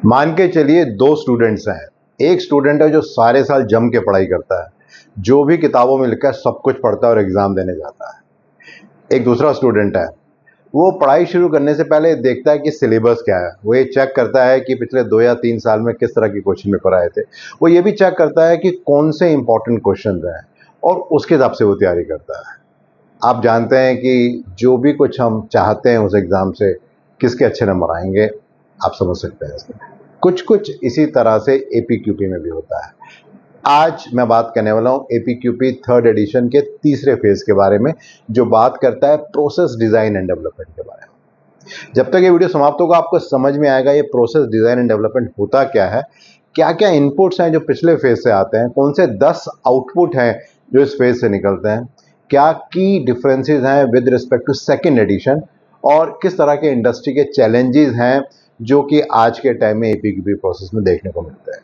मान के चलिए दो स्टूडेंट्स हैं। एक स्टूडेंट है जो सारे साल जम के पढ़ाई करता है, जो भी किताबों में लिखा है सब कुछ पढ़ता है और एग्जाम देने जाता है। एक दूसरा स्टूडेंट है, वो पढ़ाई शुरू करने से पहले देखता है कि सिलेबस क्या है। वो ये चेक करता है कि पिछले 2 या 3 साल में किस तरह के क्वेश्चन पेपर आए थे। वो ये भी चेक करता है कि कौन से इंपॉर्टेंट क्वेश्चन हैं और उसके हिसाब से वो तैयारी करता है। आप जानते हैं कि जो भी कुछ हम चाहते हैं उस एग्ज़ाम से किसके अच्छे नंबर आएंगे, आप समझ सकते हैं इसमें। कुछ कुछ इसी तरह से एपीक्यूपी में भी होता है। आज मैं बात करने वाला हूँ एपीक्यूपी थर्ड एडिशन के तीसरे फेज के बारे में, जो बात करता है प्रोसेस डिज़ाइन एंड डेवलपमेंट के बारे में। जब तक ये वीडियो समाप्त होगा आपको समझ में आएगा ये प्रोसेस डिज़ाइन एंड डेवलपमेंट होता क्या है, क्या क्या इनपुट्स हैं जो पिछले फेज से आते हैं, कौन से 10 आउटपुट हैं जो इस फेज से निकलते हैं, क्या की डिफरेंसेस हैं with respect to second edition, और किस तरह के इंडस्ट्री के चैलेंजेस हैं जो कि आज के टाइम में एपीक्यूपी प्रोसेस में देखने को मिलते हैं।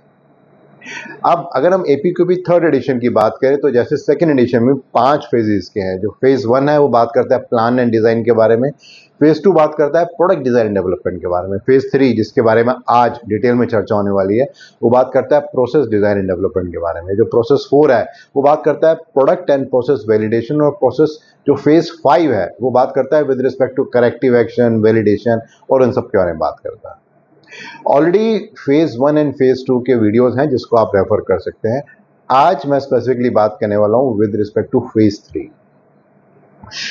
अब अगर हम एपीक्यूपी थर्ड एडिशन की बात करें तो जैसे सेकेंड एडिशन में 5 फेजेस के हैं। जो फेज 1 है वो बात करता है प्लान एंड डिज़ाइन के बारे में, फेज 2 बात करता है प्रोडक्ट डिज़ाइन एंड डेवलपमेंट के बारे में, फेज 3 जिसके बारे में आज डिटेल में चर्चा होने वाली है वो बात करता है प्रोसेस डिज़ाइन एंड डेवलपमेंट के बारे में, जो प्रोसेस 4 है वो बात करता है प्रोडक्ट एंड प्रोसेस वैलिडेशन, और प्रोसेस जो फेज 5 है वो बात करता है with respect to corrective action, validation और उन सब के बारे में बात करता है। ऑलरेडी फेज 1 एंड फेज 2 के वीडियोस हैं जिसको आप रेफर कर सकते हैं। आज मैं स्पेसिफिकली बात करने वाला हूं विद रिस्पेक्ट टू फेज 3।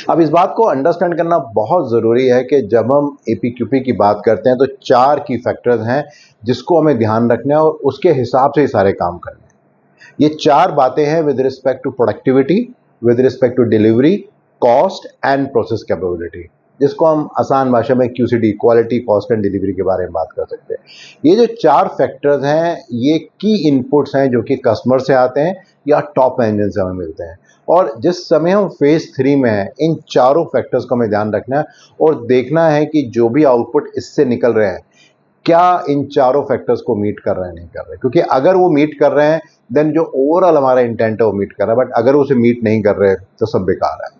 अब इस बात को अंडरस्टैंड करना बहुत ज़रूरी है कि जब हम एपीक्यूपी की बात करते हैं तो 4 की फैक्टर्स हैं जिसको हमें ध्यान रखना है और उसके हिसाब से ही सारे काम करने हैं। ये 4 बातें हैं with respect to productivity, with respect to delivery, cost and process capability, जिसको हम आसान भाषा में QCD, quality cost and delivery के बारे में बात कर सकते हैं। ये जो 4 फैक्टर्स हैं ये की इनपुट्स हैं जो कि कस्टमर से आते हैं या टॉप इंजन से हमें मिलते हैं, और जिस समय हम फेज 3 में हैं इन चारों फैक्टर्स को हमें ध्यान रखना है और देखना है कि जो भी आउटपुट इससे निकल रहे हैं क्या इन चारों फैक्टर्स को मीट कर रहे हैं, नहीं कर रहे। क्योंकि अगर वो मीट कर रहे हैं देन जो ओवरऑल हमारा इंटेंट है वो मीट कर रहा है, बट अगर उसे मीट नहीं कर रहे तो सब बेकार है।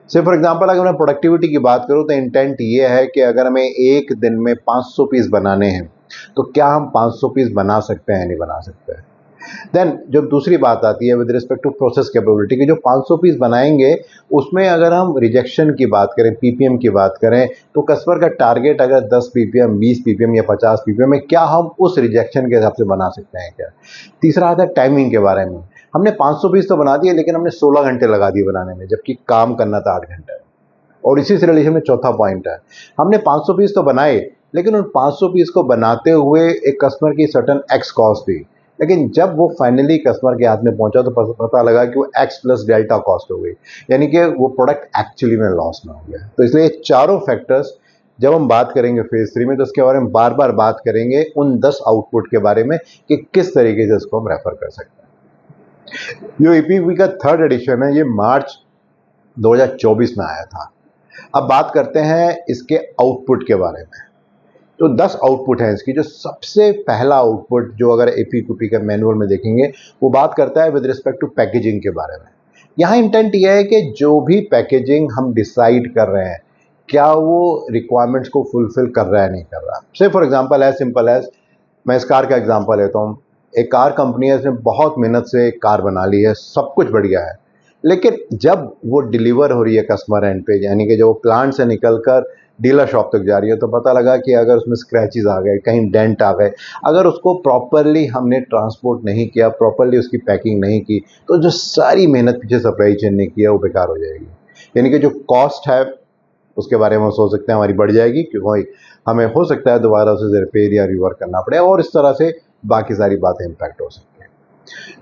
से फॉर एग्जांपल अगर मैं प्रोडक्टिविटी की बात करूं तो इंटेंट ये है कि अगर हमें एक दिन में 500 पीस बनाने हैं तो क्या हम 500 पीस बना सकते हैं, नहीं बना सकते हैं। देन जो दूसरी बात आती है with respect to process capability की, जो 500 पीस बनाएंगे उसमें अगर हम रिजेक्शन की बात करें, पीपीएम की बात करें, तो कस्टमर का टारगेट अगर 10 पीपीएम, 20 पीपीएम या 50 पीपीएम है, क्या हम उस रिजेक्शन के हिसाब से बना सकते हैं क्या। तीसरा आता है टाइमिंग के बारे में। हमने 500 पीस तो बना दिए लेकिन हमने 16 घंटे लगा दिए बनाने में, जबकि काम करना था 8 घंटे। और इसी से रिलेशन में चौथा पॉइंट है, हमने 500 पीस तो बनाए लेकिन उन 500 पीस को बनाते हुए एक कस्टमर की सर्टन एक्स कॉस्ट थी, लेकिन जब वो फाइनली कस्टमर के हाथ में पहुंचा तो पता लगा कि वो एक्स प्लस डेल्टा कॉस्ट हो गई, यानी कि वो प्रोडक्ट एक्चुअली में लॉस में हो गया। तो इसलिए चारों फैक्टर्स जब हम बात करेंगे फेज 3 में तो उसके बारे में बार बार बात करेंगे, उन 10 आउटपुट के बारे में कि किस तरीके से इसको हम रेफर कर सकते हैं। जो एपीक्यूपी का थर्ड एडिशन है ये मार्च 2024 में आया था। अब बात करते हैं इसके आउटपुट के बारे में। तो 10 आउटपुट हैं इसकी। जो सबसे पहला आउटपुट जो अगर एपीक्यूपी के मैनुअल में देखेंगे वो बात करता है विद रिस्पेक्ट टू पैकेजिंग के बारे में। यहाँ इंटेंट यह है कि जो भी पैकेजिंग हम डिसाइड कर रहे हैं क्या वो रिक्वायरमेंट्स को फुलफिल कर रहा है, नहीं कर रहा। Say for example as simple as मैं इस कार का एग्जांपल लेता हूँ। एक कार कंपनी है, इसने बहुत मेहनत से एक कार बना ली है, सब कुछ बढ़िया है, लेकिन जब वो डिलीवर हो रही है कस्टमर एंड पे, यानी कि जो प्लांट से निकलकर डीलर शॉप तक जा रही है, तो पता लगा कि अगर उसमें स्क्रैचेस आ गए, कहीं डेंट आ गए, अगर उसको प्रॉपरली हमने ट्रांसपोर्ट नहीं किया, प्रॉपरली उसकी पैकिंग नहीं की, तो जो सारी मेहनत पीछे सप्लाई चेन ने की है वो बेकार हो जाएगी। यानी कि जो कॉस्ट है उसके बारे में हम सोच सकते हैं हमारी बढ़ जाएगी, क्योंकि हमें हो सकता है दोबारा उसे रिपेयर या रिवर्क करना पड़े, और इस तरह से बाकी सारी बातें इम्पैक्ट हो सकती हैं।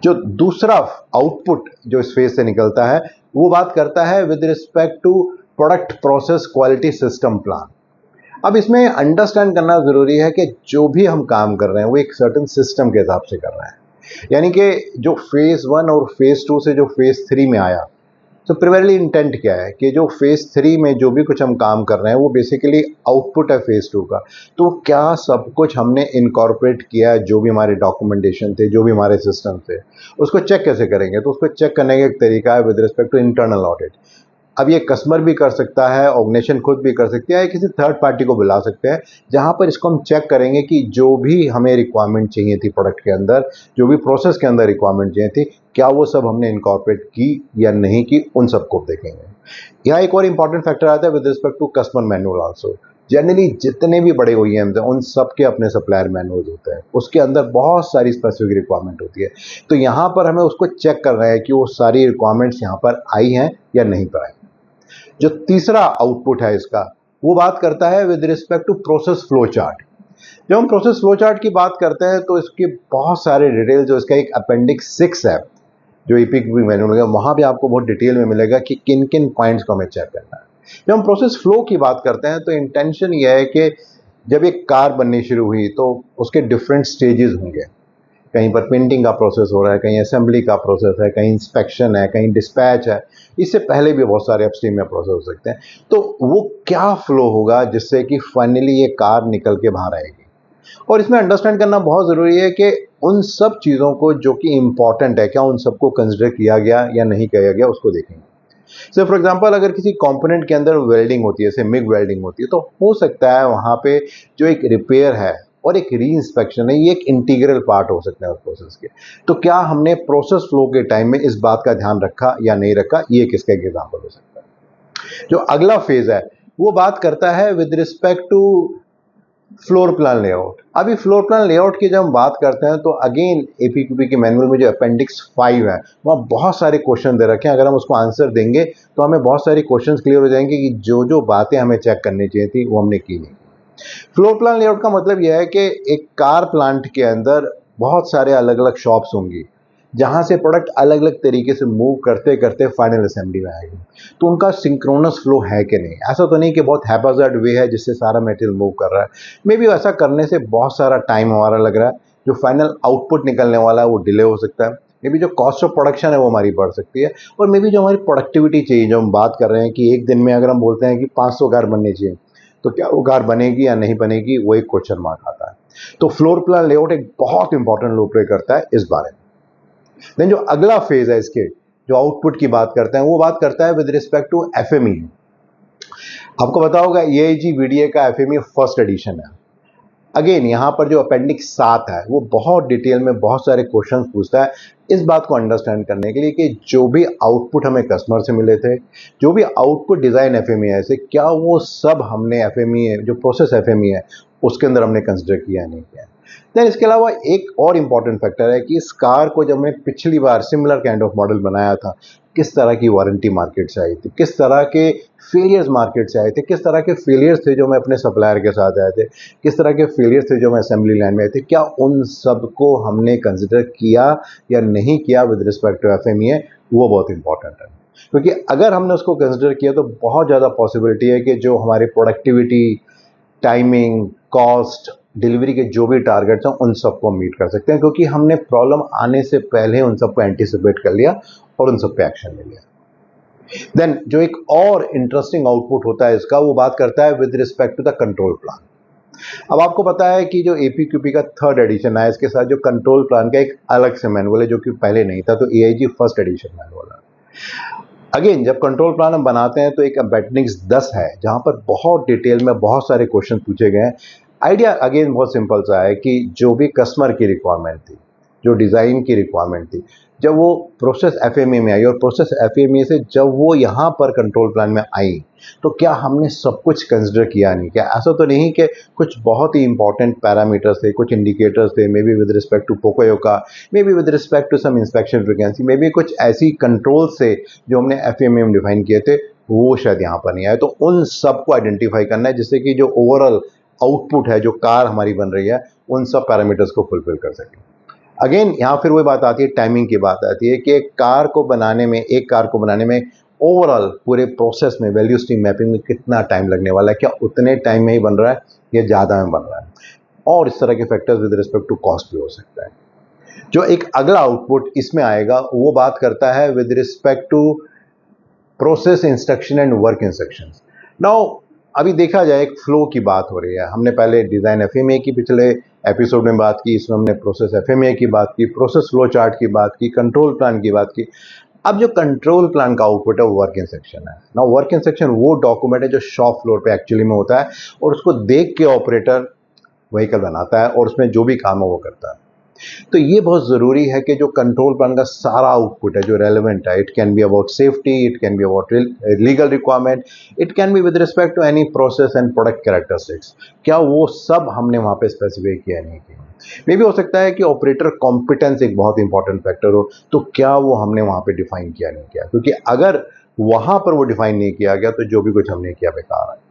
जो दूसरा आउटपुट जो इस फेज से निकलता है वो बात करता है with respect to product process quality system plan. अब इसमें अंडरस्टैंड करना जरूरी है कि जो भी हम काम कर रहे हैं वो एक सर्टेन सिस्टम के हिसाब से कर रहे हैं। यानी कि जो फेज 1 और फेज 2 से जो फेज 3 में आया, तो प्रिमरली इंटेंट क्या है कि जो फेज 3 में जो भी कुछ हम काम कर रहे हैं वो बेसिकली आउटपुट है फेज 2 का। तो क्या सब कुछ हमने इनकॉर्पोरेट किया, जो भी हमारे डॉक्यूमेंटेशन थे, जो भी हमारे सिस्टम थे, उसको चेक कैसे करेंगे। तो उसको चेक करने का एक तरीका है with respect to internal audit. अब ये कस्टमर भी कर सकता है, ऑर्गेनाइजेशन खुद भी कर सकती है, या किसी थर्ड पार्टी को बुला सकते हैं, जहाँ पर इसको हम चेक करेंगे कि जो भी हमें रिक्वायरमेंट चाहिए थी प्रोडक्ट के अंदर, जो भी प्रोसेस के अंदर रिक्वायरमेंट चाहिए थी, क्या वो सब हमने इनकॉर्पोरेट की या नहीं की, उन सबको देखेंगे। यहाँ एक और इम्पॉर्टेंट फैक्टर आता है with respect to customer manual also. Generally जितने भी बड़े OEMs हैं उन सब के अपने सप्लायर मैनुअल्स होते हैं, उसके अंदर बहुत सारी स्पेसिफिक रिक्वायरमेंट होती है। तो यहाँ पर हमें उसको चेक करना है कि वो सारी रिक्वायरमेंट्स यहाँ पर आई हैं या नहीं पर आई। जो तीसरा आउटपुट है इसका, वो बात करता है with respect to process flow chart. जब हम प्रोसेस फ्लो चार्ट की बात करते हैं तो इसके बहुत सारे डिटेल, जो इसका एक अपेंडिक्स 6 है जो EPQB मैनुअल है, वहाँ भी आपको बहुत डिटेल में मिलेगा कि किन किन पॉइंट्स को हमें चेक करना है। जब हम प्रोसेस फ्लो की बात करते हैं तो इंटेंशन ये है कि जब एक कार बननी शुरू हुई तो उसके डिफरेंट स्टेजेस होंगे। कहीं पर पेंटिंग का प्रोसेस हो रहा है, कहीं असेंबली का प्रोसेस है, कहीं इंस्पेक्शन है, कहीं डिस्पैच है, इससे पहले भी बहुत सारे अपस्ट्रीम में प्रोसेस हो सकते हैं। तो वो क्या फ्लो होगा जिससे कि फाइनली ये कार निकल के बाहर आएगी। और इसमें अंडरस्टैंड करना बहुत ज़रूरी है कि उन सब चीज़ों को जो कि इम्पॉर्टेंट है, क्या उन सबको कंसिडर किया गया या नहीं किया गया, उसको देखेंगे। सो फॉर एग्जांपल, अगर किसी कंपोनेंट के अंदर वेल्डिंग होती है, जैसे मिग वेल्डिंग होती है, तो हो सकता है वहाँ पे जो एक रिपेयर है और एक री इंस्पेक्शन है, ये एक इंटीग्रल पार्ट हो सकता है उस प्रोसेस के। तो क्या हमने प्रोसेस फ्लो के टाइम में इस बात का ध्यान रखा या नहीं रखा, ये किसका एग्जाम्पल हो सकता है। जो अगला फेज है वो बात करता है with respect to floor plan layout. अभी फ्लोर प्लान लेआउट की जब हम बात करते हैं तो अगेन EPQB के मैनुअल में जो अपेंडिक्स 5 है वहाँ बहुत सारे क्वेश्चन दे रखे हैं। अगर हम उसको आंसर देंगे तो हमें बहुत सारे क्वेश्चंस क्लियर हो जाएंगे कि जो जो बातें हमें चेक करनी चाहिए थी वो हमने की नहीं। फ्लोर प्लान लेआउट का मतलब यह है कि एक कार प्लांट के अंदर बहुत सारे अलग अलग शॉप्स होंगी जहाँ से प्रोडक्ट अलग अलग तरीके से मूव करते करते फाइनल असेंबली में आएगी। तो उनका सिंक्रोनस फ्लो है कि नहीं। ऐसा तो नहीं कि बहुत हैप्पीजार्ड वे है जिससे सारा मटेरियल मूव कर रहा है। मे बी ऐसा करने से बहुत सारा टाइम हमारा लग रहा है, जो फाइनल आउटपुट निकलने वाला है वो डिले हो सकता है। मे बी जो कॉस्ट ऑफ प्रोडक्शन है वो हमारी बढ़ सकती है, और मे बी जो हमारी प्रोडक्टिविटी चाहिए, जो हम बात कर रहे हैं कि एक दिन में अगर हम बोलते हैं कि 500 कार बननी चाहिए, तो क्या वो कार बनेगी या नहीं बनेगी, वो एक क्वेश्चन मार्क आता है। तो फ्लोर प्लान लेआउट एक बहुत इंपॉर्टेंट रोल प्ले करता है इस बारे में। देन जो अगला फेज है इसके, जो आउटपुट की बात करते हैं, वो बात करता है विद रिस्पेक्ट टू FME। आपको पता होगा EIG VDA का FME फर्स्ट एडिशन है। अगेन यहाँ पर जो अपेंडिक्स 7 है वो बहुत डिटेल में बहुत सारे क्वेश्चन पूछता है इस बात को अंडरस्टैंड करने के लिए कि जो भी आउटपुट हमें कस्टमर से मिले थे, जो भी आउटपुट डिज़ाइन FME है ऐसे, क्या वो सब हमने FME जो प्रोसेस FME है उसके अंदर हमने कंसिडर किया नहीं किया। देन इसके अलावा एक और इम्पॉर्टेंट फैक्टर है कि इस कार को जब हमने पिछली बार सिमिलर काइंड ऑफ मॉडल बनाया था, किस तरह की वारंटी मार्केट से आई थी, किस तरह के फेलियर्स मार्केट से आए थे, किस तरह के फेलियर्स थे जो मैं अपने सप्लायर के साथ आए थे, किस तरह के फेलियर्स थे जो मैं असेंबली लाइन में आए थे, क्या उन सब को हमने कंसिडर किया या नहीं किया विद रिस्पेक्ट टू FME, वो बहुत इंपॉर्टेंट है। क्योंकि अगर हमने उसको कंसिडर किया तो बहुत ज़्यादा पॉसिबिलिटी है कि जो हमारी प्रोडक्टिविटी, टाइमिंग, कॉस्ट, डिलीवरी के जो भी टारगेट्स हैं उन सबको मीट कर सकते हैं, क्योंकि हमने प्रॉब्लम आने से पहले उन सबको एंटिसिपेट कर लिया और उन सब पे एक्शन ले लिया। देन जो एक और इंटरेस्टिंग आउटपुट होता है इसका, वो बात करता है with respect to the control plan. अब आपको पता है कि जो EPQB का थर्ड एडिशन है, इसके साथ जो कंट्रोल प्लान का एक अलग से मैनुअल है जो कि पहले नहीं था, तो EIG फर्स्ट एडिशन मैनुअल है। अगेन जब कंट्रोल प्लान हम बनाते हैं तो एक अपेंडिक्स 10 है जहां पर बहुत डिटेल में बहुत सारे क्वेश्चन पूछे गए हैं। आइडिया अगेन बहुत सिंपल सा है कि जो भी कस्टमर की रिक्वायरमेंट थी, जो डिज़ाइन की रिक्वायरमेंट थी, जब वो प्रोसेस FME में आई और प्रोसेस FME से जब वो यहाँ पर कंट्रोल प्लान में आई, तो क्या हमने सब कुछ कंसिडर किया नहीं क्या। ऐसा तो नहीं कि कुछ बहुत ही इंपॉर्टेंट पैरामीटर्स थे, कुछ इंडिकेटर्स थे, may be with respect to poka yoke, may be with respect to some inspection frequency, may be कुछ ऐसी कंट्रोल से जो हमने FME में डिफाइन किए थे वो शायद यहाँ पर नहीं आए। तो उन सब को आइडेंटिफाई करना है जिससे कि जो ओवरऑल आउटपुट है, जो कार हमारी बन रही है, उन सब पैरामीटर्स को फुलफिल कर सकें। अगेन यहाँ फिर वही बात आती है, टाइमिंग की बात आती है कि एक कार को बनाने में ओवरऑल पूरे प्रोसेस में वैल्यू स्ट्रीम मैपिंग में कितना टाइम लगने वाला है, क्या उतने टाइम में ही बन रहा है या ज़्यादा में बन रहा है, और इस तरह के factors with respect to cost भी हो सकता है। जो एक अगला आउटपुट इसमें आएगा वो बात करता है with respect to process instruction and work instructions. Now अभी देखा जाए, एक फ्लो की बात हो रही है। हमने पहले डिज़ाइन FME की पिछले एपिसोड में बात की, इसमें हमने प्रोसेस FME की बात की, प्रोसेस फ्लो चार्ट की बात की, कंट्रोल प्लान की बात की। अब जो कंट्रोल प्लान का आउटपुट है वो वर्क इंस्ट्रक्शन है ना। वर्क इंस्ट्रक्शन वो डॉक्यूमेंट है जो शॉप फ्लोर पे एक्चुअली में होता है और उसको देख के ऑपरेटर व्हीकल बनाता है और उसमें जो भी काम है वो करता है। तो ये बहुत ज़रूरी है कि जो कंट्रोल प्लान का सारा आउटपुट है जो रेलेवेंट है, it can be about safety, it can be about legal requirement, it can be with respect to any process and product characteristics, क्या वो सब हमने वहाँ पे स्पेसिफाई किया नहीं किया। मे भी हो सकता है कि ऑपरेटर कॉम्पिटेंस एक बहुत इंपॉर्टेंट फैक्टर हो, तो क्या वो हमने वहाँ पे डिफाइन किया नहीं किया, क्योंकि अगर वहाँ पर वो डिफाइन नहीं किया गया तो जो भी कुछ हमने किया बेकार है।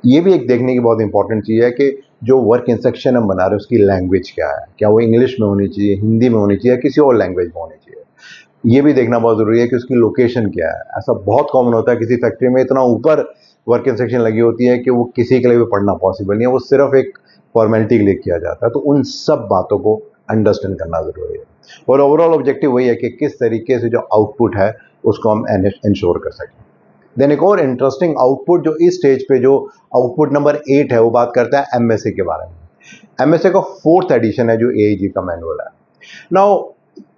ये भी एक देखने की बहुत इंपॉर्टेंट चीज़ है कि जो वर्क इंस्ट्रक्शन हम बना रहे हैं उसकी लैंग्वेज क्या है, क्या वो इंग्लिश में होनी चाहिए, हिंदी में होनी चाहिए, किसी और लैंग्वेज में होनी चाहिए। ये भी देखना बहुत ज़रूरी है कि उसकी लोकेशन क्या है। ऐसा बहुत कॉमन होता है किसी फैक्ट्री में इतना ऊपर वर्क इंस्ट्रक्शन लगी होती है कि वो किसी के लिए भी पढ़ना पॉसिबल नहीं है, वो सिर्फ एक फॉर्मेलिटी के लिए किया जाता है। तो उन सब बातों को अंडरस्टैंड करना ज़रूरी है और ओवरऑल ऑब्जेक्टिव वही है कि किस तरीके से जो आउटपुट है उसको हम इंश्योर कर सकें। देन एक और इंटरेस्टिंग आउटपुट जो इस स्टेज पे जो आउटपुट नंबर 8 है वो बात करता है एमएसए के बारे में। एमएसए का 4th एडिशन है जो एआईजी का मैनुअल है। नाउ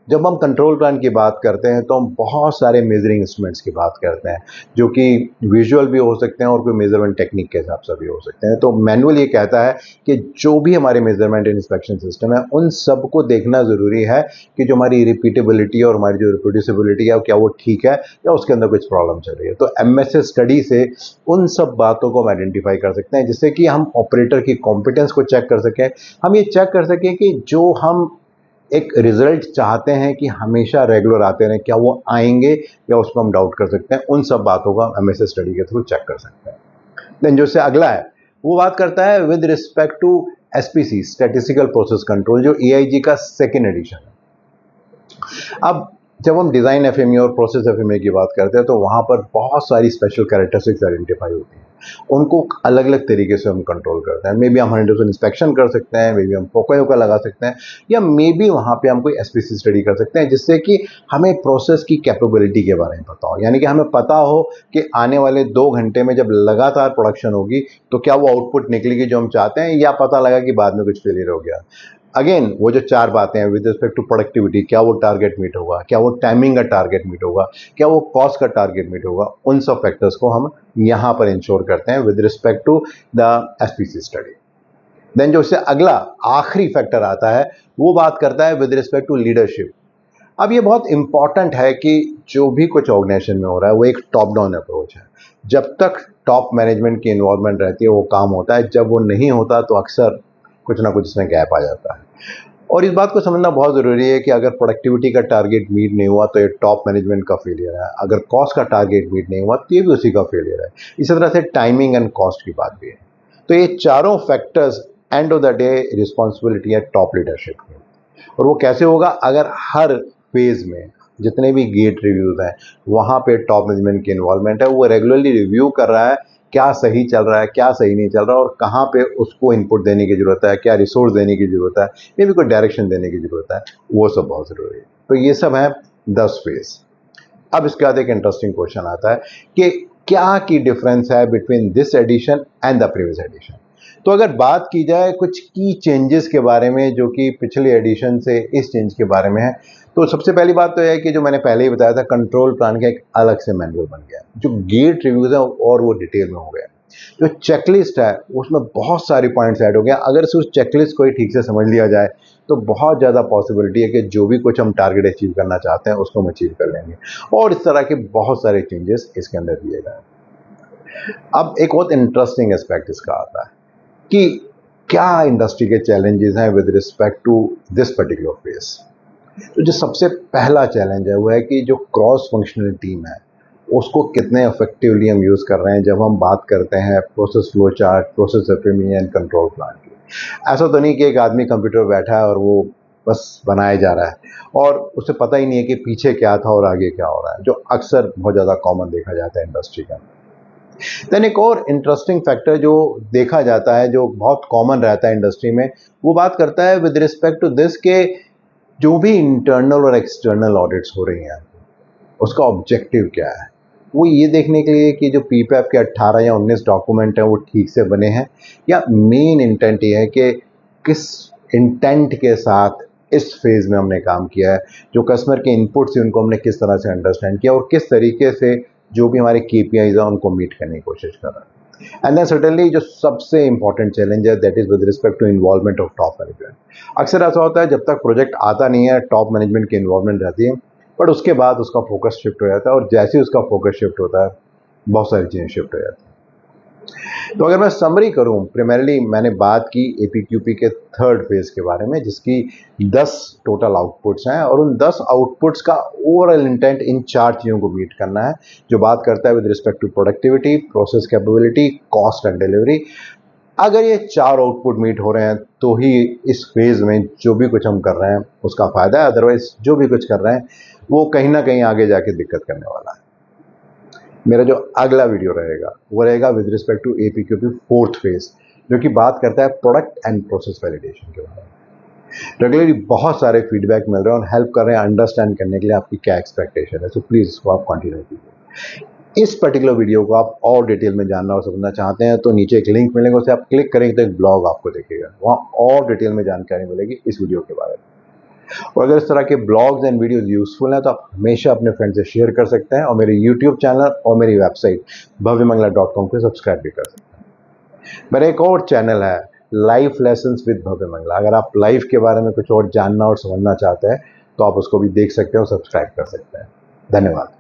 जब हम कंट्रोल प्लान की बात करते हैं तो हम बहुत सारे मेजरिंग इंस्ट्रूमेंट्स की बात करते हैं जो कि विजुअल भी हो सकते हैं और कोई मेजरमेंट टेक्निक के हिसाब से भी हो सकते हैं। तो मैनुअल ये कहता है कि जो भी हमारे मेजरमेंट एंड इंस्पेक्शन सिस्टम है उन सबको देखना ज़रूरी है कि जो हमारी रिपीटेबिलिटी और हमारी जो रिप्रोड्यूसिबिलिटी है क्या वो ठीक है या उसके अंदर कुछ प्रॉब्लम चल रही है। तो एमएसए स्टडी से उन सब बातों को हम आइडेंटिफाई कर सकते हैं जिससे कि हम ऑपरेटर की कॉम्पिटेंस को चेक कर सकें, हम ये चेक कर सकें कि जो हम एक रिजल्ट चाहते हैं कि हमेशा रेगुलर आते रहें, क्या वो आएंगे या उसको हम डाउट कर सकते हैं। उन सब बातों का एमएसए स्टडी के थ्रू चेक कर सकते हैं। देन जो से अगला है वो बात करता है with respect to SPC, statistical process control, जो एआईजी का 2nd एडिशन है। अब जब हम डिज़ाइन एफएमई और प्रोसेस एफएमई की बात करते हैं तो वहाँ पर बहुत सारी स्पेशल कैरेक्टरिस्टिक्स आइडेंटिफाई होती हैं, उनको अलग अलग तरीके से हम कंट्रोल करते हैं। मे बी हम 100% इंस्पेक्शन कर सकते हैं, मे बी हम फोका लगा सकते हैं, या मे बी वहाँ पे हम कोई एसपीसी स्टडी कर सकते हैं जिससे कि हमें प्रोसेस की कैपेबिलिटी के बारे में पता हो। यानी कि हमें पता हो कि आने वाले 2 घंटे में जब लगातार प्रोडक्शन होगी तो क्या वो आउटपुट निकलेगी जो हम चाहते हैं, या पता लगा कि बाद में कुछ फेलियर हो गया। अगेन वो जो 4 बातें हैं विद रिस्पेक्ट टू प्रोडक्टिविटी, क्या वो टारगेट मीट होगा, क्या वो टाइमिंग का टारगेट मीट होगा, क्या वो कॉस्ट का टारगेट मीट होगा, उन सब फैक्टर्स को हम यहाँ पर इंश्योर करते हैं with respect to the SPC study. Then जो इससे अगला आखिरी फैक्टर आता है वो बात करता है विद रिस्पेक्ट टू लीडरशिप। अब ये बहुत इंपॉर्टेंट है कि जो भी कुछ ऑर्गेनाइजेशन में हो रहा है वो एक टॉप डाउन अप्रोच है। जब तक टॉप मैनेजमेंट की इन्वॉल्वमेंट रहती है वो काम होता है, जब वो नहीं होता तो अक्सर कुछ ना कुछ इसमें गैप आ जाता है। और इस बात को समझना बहुत ज़रूरी है कि अगर प्रोडक्टिविटी का टारगेट मीट नहीं हुआ तो ये टॉप मैनेजमेंट का फेलियर है, अगर कॉस्ट का टारगेट मीट नहीं हुआ तो ये भी उसी का फेलियर है। इसी तरह से टाइमिंग एंड कॉस्ट की बात भी है। तो ये चारों factors end of the day responsibility है टॉप लीडरशिप की। और वो कैसे होगा, अगर हर फेज में जितने भी गेट रिव्यूज हैं वहाँ पे टॉप मैनेजमेंट की इन्वॉल्वमेंट है, वो रेगुलरली रिव्यू कर रहा है क्या सही चल रहा है, क्या सही नहीं चल रहा और कहाँ पे उसको इनपुट देने की ज़रूरत है, क्या रिसोर्स देने की ज़रूरत है, मे भी कोई डायरेक्शन देने की ज़रूरत है, वो सब बहुत ज़रूरी है। तो ये सब है 10 फेज। अब इसके बाद एक इंटरेस्टिंग क्वेश्चन आता है कि क्या की डिफरेंस है between this edition and the previous edition. तो अगर बात की जाए कुछ की चेंजेस के बारे में जो कि पिछले एडिशन से इस चेंज के बारे में है, तो सबसे पहली बात तो यह है कि जो मैंने पहले ही बताया था कंट्रोल प्लान का एक अलग से मैनुअल बन गया, जो गेट रिव्यूज है और वो डिटेल में हो गया। जो चेकलिस्ट है उसमें बहुत सारी पॉइंट्स ऐड हो गया। अगर सिर्फ चेकलिस्ट को ही ठीक से समझ लिया जाए तो बहुत ज़्यादा पॉसिबिलिटी है कि जो भी कुछ हम टारगेट अचीव करना चाहते हैं उसको हम अचीव कर लेंगे। और इस तरह के बहुत सारे चेंजेस इसके अंदर दिए गए। अब एक बहुत इंटरेस्टिंग एस्पेक्ट इसका आता है कि क्या इंडस्ट्री के चैलेंजेस हैं with respect to this particular phase. तो जो सबसे पहला चैलेंज है वो है कि जो क्रॉस फंक्शनल टीम है उसको कितने इफेक्टिवली हम यूज़ कर रहे हैं जब हम बात करते हैं process flow chart, process FME and control plan की। ऐसा तो नहीं कि एक आदमी कंप्यूटर बैठा है और वो बस बनाया जा रहा है और उसे पता ही नहीं है कि पीछे क्या था और आगे क्या हो रहा है, जो अक्सर बहुत ज़्यादा कॉमन देखा जाता है इंडस्ट्री का। देन एक और इंटरेस्टिंग फैक्टर जो देखा जाता है जो बहुत कॉमन रहता है इंडस्ट्री में, वो बात करता है विद रिस्पेक्ट टू दिस के जो भी इंटरनल और एक्सटर्नल ऑडिट्स हो रही हैं उसका ऑब्जेक्टिव क्या है। वो ये देखने के लिए कि जो पीपैप के 18 या 19 डॉक्यूमेंट हैं वो ठीक से बने हैं, या मेन इंटेंट ये है कि किस इंटेंट के साथ इस फेज़ में हमने काम किया है, जो कस्टमर के इनपुट से उनको हमने किस तरह से अंडरस्टैंड किया और किस तरीके से जो भी हमारे KPIs हैं उनको मीट करने की कोशिश कर रहे हैं। एंड देन सर्टेनली जो सबसे इंपॉर्टेंट चैलेंज है that is with respect to involvement of top management. अक्सर ऐसा होता है जब तक प्रोजेक्ट आता नहीं है टॉप मैनेजमेंट की इन्वॉल्वमेंट रहती है, बट उसके बाद उसका फोकस शिफ्ट हो जाता है और जैसे ही उसका फोकस शिफ्ट होता है बहुत सारी चीज़ें शिफ्ट हो जाती हैं। तो अगर मैं समरी करूं, प्राइमरीली मैंने बात की APQP के थर्ड फेज के बारे में जिसकी 10 टोटल आउटपुट्स हैं और उन 10 आउटपुट्स का ओवरऑल इंटेंट इन 4 चीज़ों को मीट करना है, जो बात करता है with respect to productivity, process capability, cost and delivery. अगर ये 4 आउटपुट मीट हो रहे हैं तो ही इस फेज में जो भी कुछ हम कर रहे हैं उसका फायदा है, अदरवाइज जो भी कुछ कर रहे हैं वो कहीं ना कहीं आगे जाके दिक्कत करने वाला है। मेरा जो अगला वीडियो रहेगा वो रहेगा with respect to APQP fourth phase, जो कि बात करता है प्रोडक्ट एंड प्रोसेस वैलिडेशन के बारे में। रेगुलरली बहुत सारे फीडबैक मिल रहे हैं और हेल्प कर रहे हैं अंडरस्टैंड करने के लिए आपकी क्या एक्सपेक्टेशन है, सो प्लीज़ इसको आप कंटिन्यू कीजिए। इस पर्टिकुलर वीडियो को आप और डिटेल में जानना और समझना चाहते हैं तो नीचे एक लिंक मिलेगा, उसे आप क्लिक करेंगे तो एक ब्लॉग आपको दिखेगा, वहाँ और डिटेल में जानकारी मिलेगी इस वीडियो के बारे में। और अगर इस तरह के ब्लॉग्स एंड वीडियोस यूजफुल हैं तो आप हमेशा अपने फ्रेंड से शेयर कर सकते हैं और मेरे YouTube चैनल और मेरी वेबसाइट bhavyamangla.com को सब्सक्राइब भी कर सकते हैं। मेरा एक और चैनल है लाइफ लेसन्स विद भव्य मंगला। अगर आप लाइफ के बारे में कुछ और जानना और समझना चाहते हैं तो आप उसको भी देख सकते हैं और सब्सक्राइब कर सकते हैं। धन्यवाद।